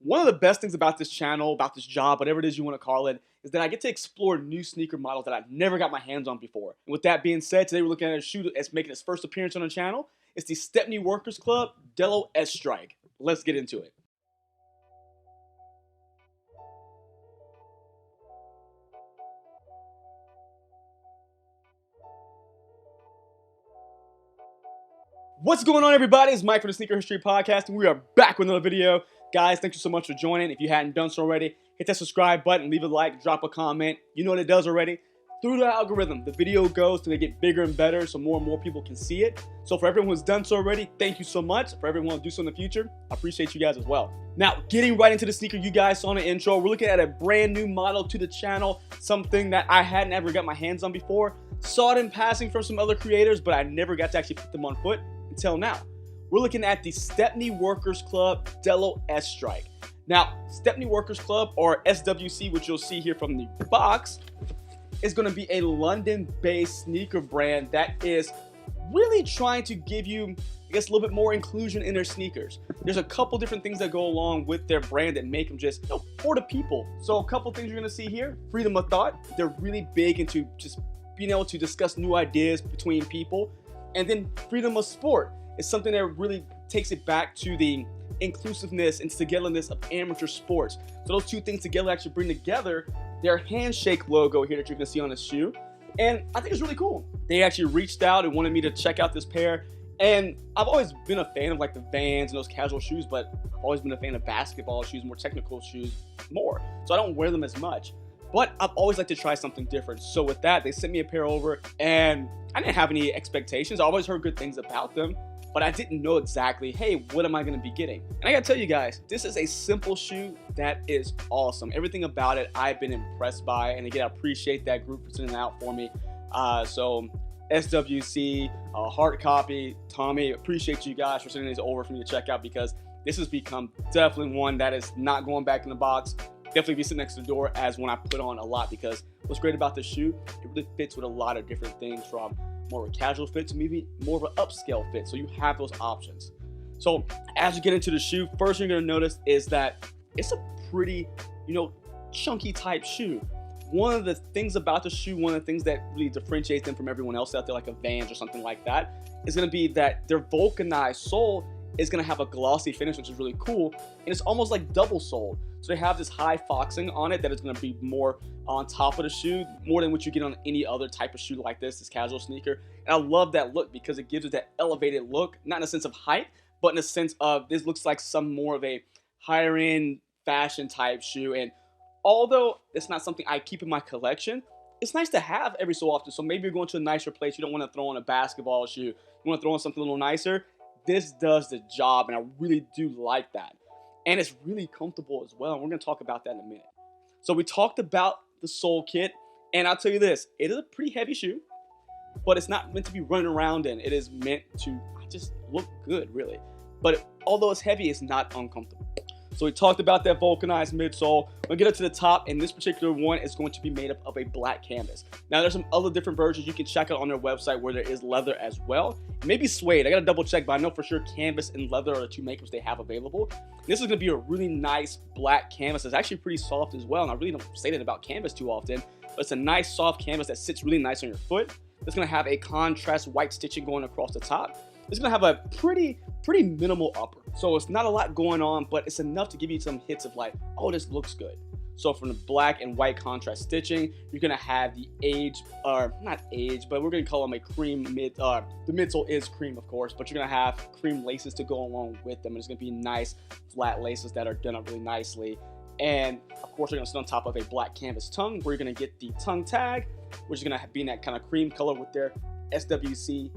One of the best things about this channel, about this job, whatever it is you want to call it, is that I get to explore new sneaker models that I've never got my hands on before. And with that being said, today we're looking at a shoe that's making its first appearance on the channel. It's the Stepney Workers Club Dellow S-Strike. Let's get into it. What's going on, everybody? It's Mike from the Sneaker History Podcast, and we are back with another video. Guys, thank you so much for joining. If you hadn't done so already, hit that subscribe button, leave a like, drop a comment. You know what it does already. Through the algorithm, the video goes to get bigger and better so more and more people can see it. So for everyone who's done so already, thank you so much. For everyone who do so in the future, I appreciate you guys as well. Now, getting right into the sneaker, you guys saw in the intro, we're looking at a brand new model to the channel, something that I hadn't ever got my hands on before. Saw it in passing from some other creators, but I never got to actually put them on foot until now. We're looking at the Stepney Workers Club Dellow S-Strike. Now, Stepney Workers Club, or SWC, which you'll see here from the box, is going to be a London-based sneaker brand that is really trying to give you, I guess, a little bit more inclusion in their sneakers. There's a couple different things that go along with their brand that make them just, for the people. So a couple things you're going to see here. Freedom of thought. They're really big into just being able to discuss new ideas between people. And then freedom of sport is something that really takes it back to the inclusiveness and togetherness of amateur sports. So those two things together actually bring together their handshake logo here that you're gonna see on the shoe. And I think it's really cool. They actually reached out and wanted me to check out this pair. And I've always been a fan of like the Vans and those casual shoes, but I've always been a fan of basketball shoes, more technical shoes more. So I don't wear them as much. But I've always liked to try something different. So with that, they sent me a pair over, and I didn't have any expectations. I always heard good things about them, but I didn't know exactly, hey, what am I gonna be getting? And I gotta tell you guys, this is a simple shoe that is awesome. Everything about it, I've been impressed by, and again, I appreciate that group for sending it out for me. So SWC, hard copy, Tommy, appreciate you guys for sending these over for me to check out, because this has become definitely one that is not going back in the box. Definitely be sitting next to the door as one I put on a lot, because what's great about this shoe, it really fits with a lot of different things, from more of a casual fit to maybe more of an upscale fit. So you have those options. So as you get into the shoe, first thing you're gonna notice is that it's a pretty, chunky type shoe. One of the things about the shoe, one of the things that really differentiates them from everyone else out there, like a Vans or something like that, is gonna be that their vulcanized sole is going to have a glossy finish, which is really cool, and it's almost like double soled. So they have this high foxing on it that is going to be more on top of the shoe, more than what you get on any other type of shoe like this casual sneaker. And I love that look because it gives it that elevated look, not in a sense of height, but in a sense of this looks like some more of a higher end fashion type shoe. And although it's not something I keep in my collection, it's nice to have every so often. So maybe you're going to a nicer place, you don't want to throw on a basketball shoe, you want to throw on something a little nicer. This does the job, and I really do like that. And it's really comfortable as well, and we're going to talk about that in a minute. So we talked about the sole kit, and I'll tell you this, it is a pretty heavy shoe, but it's not meant to be running around in. It is meant to just look good, really. But although it's heavy, it's not uncomfortable. So we talked about that vulcanized midsole. We'll get up to the top, and this particular one is going to be made up of a black canvas. Now, there's some other different versions you can check out on their website where there is leather as well. Maybe suede. I got to double check, but I know for sure canvas and leather are the two makeups they have available. This is going to be a really nice black canvas. It's actually pretty soft as well, and I really don't say that about canvas too often, but it's a nice soft canvas that sits really nice on your foot. It's going to have a contrast white stitching going across the top. It's going to have a pretty minimal upper. So it's not a lot going on, but it's enough to give you some hits of like, oh, this looks good. So from the black and white contrast stitching, you're going to have the not age, but we're going to call them a cream mid. The midsole is cream, of course, but you're going to have cream laces to go along with them. And it's going to be nice flat laces that are done up really nicely. And of course, you're going to sit on top of a black canvas tongue, where you're going to get the tongue tag, which is going to be in that kind of cream color with their SWC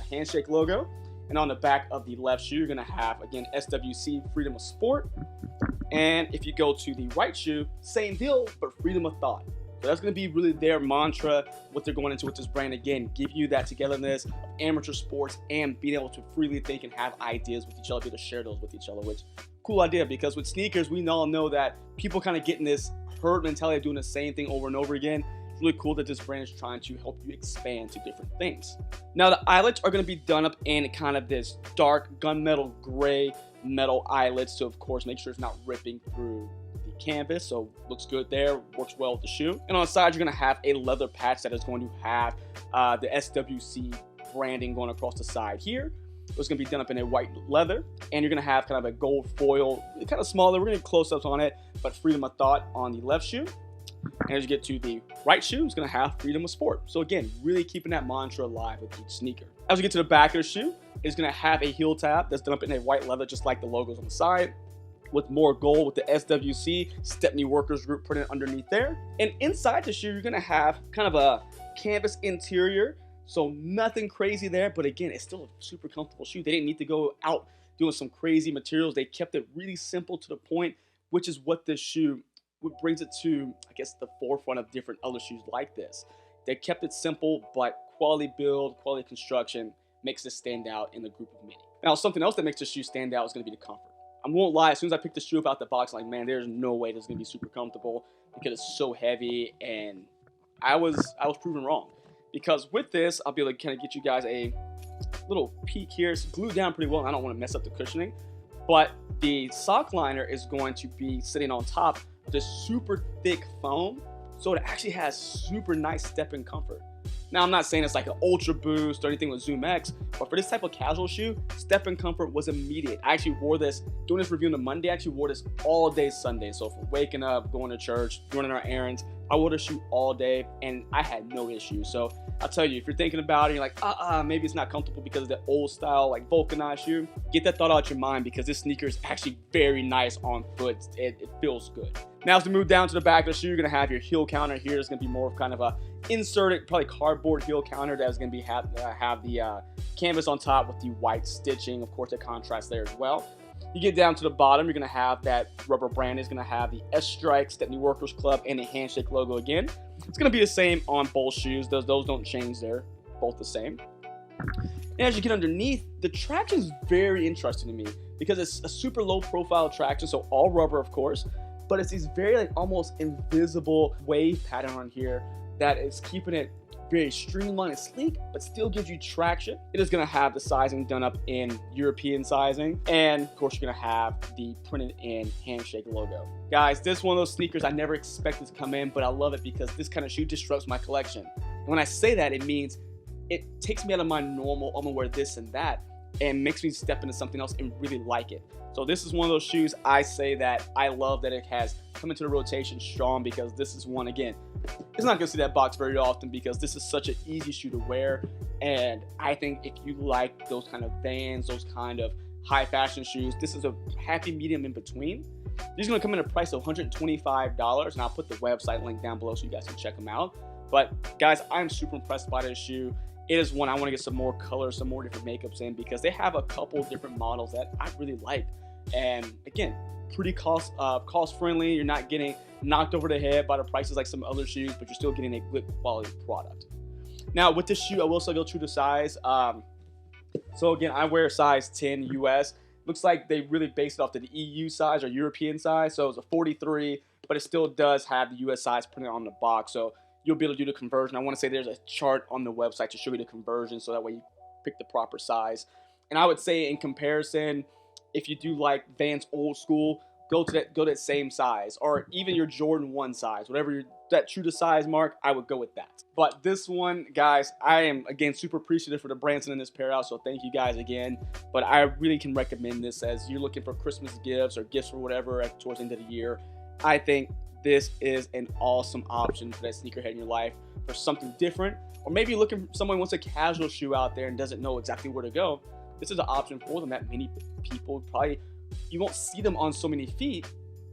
handshake logo. And on the back of the left shoe, you're going to have, again, SWC Freedom of Sport. And if you go to the right shoe, same deal, but freedom of thought. So that's going to be really their mantra, what they're going into with this brand. Again, give you that togetherness of amateur sports and being able to freely think and have ideas with each other, be able to share those with each other, which cool idea, because with sneakers, we all know that people kind of get in this herd mentality of doing the same thing over and over again. It's really cool that this brand is trying to help you expand to different things. Now the eyelets are going to be done up in kind of this dark gunmetal gray metal eyelets, so of course make sure it's not ripping through the canvas, so looks good there, works well with the shoe. And on the side you're going to have a leather patch that is going to have the SWC branding going across the side here. It's going to be done up in a white leather, and you're going to have kind of a gold foil, kind of smaller. We're going to get close-ups on it, but freedom of thought on the left shoe. And as you get to the right shoe, it's going to have freedom of sport. So again, really keeping that mantra alive with each sneaker. As we get to the back of the shoe, it's going to have a heel tab that's done up in a white leather, just like the logos on the side, with more gold with the SWC Stepney Workers Group printed underneath there. And inside the shoe, you're going to have kind of a canvas interior. So nothing crazy there, but again, it's still a super comfortable shoe. They didn't need to go out doing some crazy materials. They kept it really simple to the point, which is what this shoe, what brings it to, I guess, the forefront of different other shoes like this. They kept it simple, but quality build, quality construction makes this stand out in the group of many. Now, something else that makes this shoe stand out is going to be the comfort. I won't lie, as soon as I picked the shoe up out the box, I'm like, man, there's no way this is going to be super comfortable because it's so heavy, and I was proven wrong. Because with this, I'll be able to kind of get you guys a little peek here. It's glued down pretty well, and I don't want to mess up the cushioning. But the sock liner is going to be sitting on top of this super thick foam, so it actually has super nice step-in comfort. Now, I'm not saying it's like an Ultra Boost or anything with Zoom X, but for this type of casual shoe, step-in comfort was immediate. I actually wore this, doing this review on a Monday, I actually wore this all day Sunday. So from waking up, going to church, running our errands, I wore this shoe all day, and I had no issues. So I'll tell you, if you're thinking about it, you're like, maybe it's not comfortable because of the old style, like vulcanized shoe, get that thought out your mind because this sneaker is actually very nice on foot. It feels good. Now, as we move down to the back of the shoe, you're going to have your heel counter here. It's going to be more of kind of a inserted, probably cardboard heel counter that's going to be have the canvas on top with the white stitching. Of course, the contrast there as well. You get down to the bottom, you're going to have that rubber brand. It's going to have the S-Strike, Stepney Workers Club, and the handshake logo again. It's going to be the same on both shoes. Those don't change there. Both the same. And as you get underneath, the traction is very interesting to me because it's a super low profile traction, so all rubber, of course, but it's these very like almost invisible wave pattern on here that is keeping it very streamlined and sleek, but still gives you traction. It is going to have the sizing done up in European sizing, and of course you're going to have the printed in handshake logo. Guys, this is one of those sneakers I never expected to come in, but I love it because this kind of shoe disrupts my collection. And when I say that, it means it takes me out of my normal, I'm gonna wear this and that, and makes me step into something else and really like it. So this is one of those shoes I say that I love that it has come into the rotation strong, because this is one, again, it's not gonna see that box very often because this is such an easy shoe to wear. And I think if you like those kind of Vans, those kind of high fashion shoes, this is a happy medium in between. These are gonna come in a price of $125, and I'll put the website link down below so you guys can check them out. But guys, I'm super impressed by this shoe. It is one I want to get some more colors, some more different makeups in, because they have a couple different models that I really like. And again, pretty cost friendly. You're not getting knocked over the head by the prices like some other shoes, but you're still getting a good quality product. Now with this shoe, I will still go true to size. So again, I wear size 10 US. Looks like they really based it off to the EU size or European size. So it's a 43, but it still does have the US size printed on the box. So you'll be able to do the conversion. I want to say there's a chart on the website to show you the conversion, so that way you pick the proper size. And I would say in comparison, if you do like Vans old school, go to that same size, or even your Jordan 1 size, whatever that true to size mark, I would go with that. But this one, guys, I am again super appreciative for the brand sending this pair out, so thank you guys again. But I really can recommend this as you're looking for Christmas gifts or gifts for whatever towards the end of the year. I think this is an awesome option for that sneakerhead in your life for something different. Or maybe you're looking for someone who wants a casual shoe out there and doesn't know exactly where to go. This is an option for them that many people probably, you won't see them on so many feet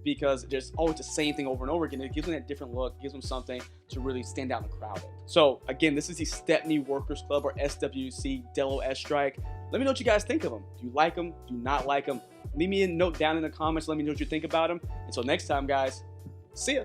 because there's always the same thing over and over again. It gives them that different look, gives them something to really stand out in the crowd. So again, this is the Stepney Workers Club, or SWC Dellow S-Strike. Let me know what you guys think of them. Do you like them? Do you not like them? Leave me a note down in the comments. Let me know what you think about them. Until next time, guys. See ya.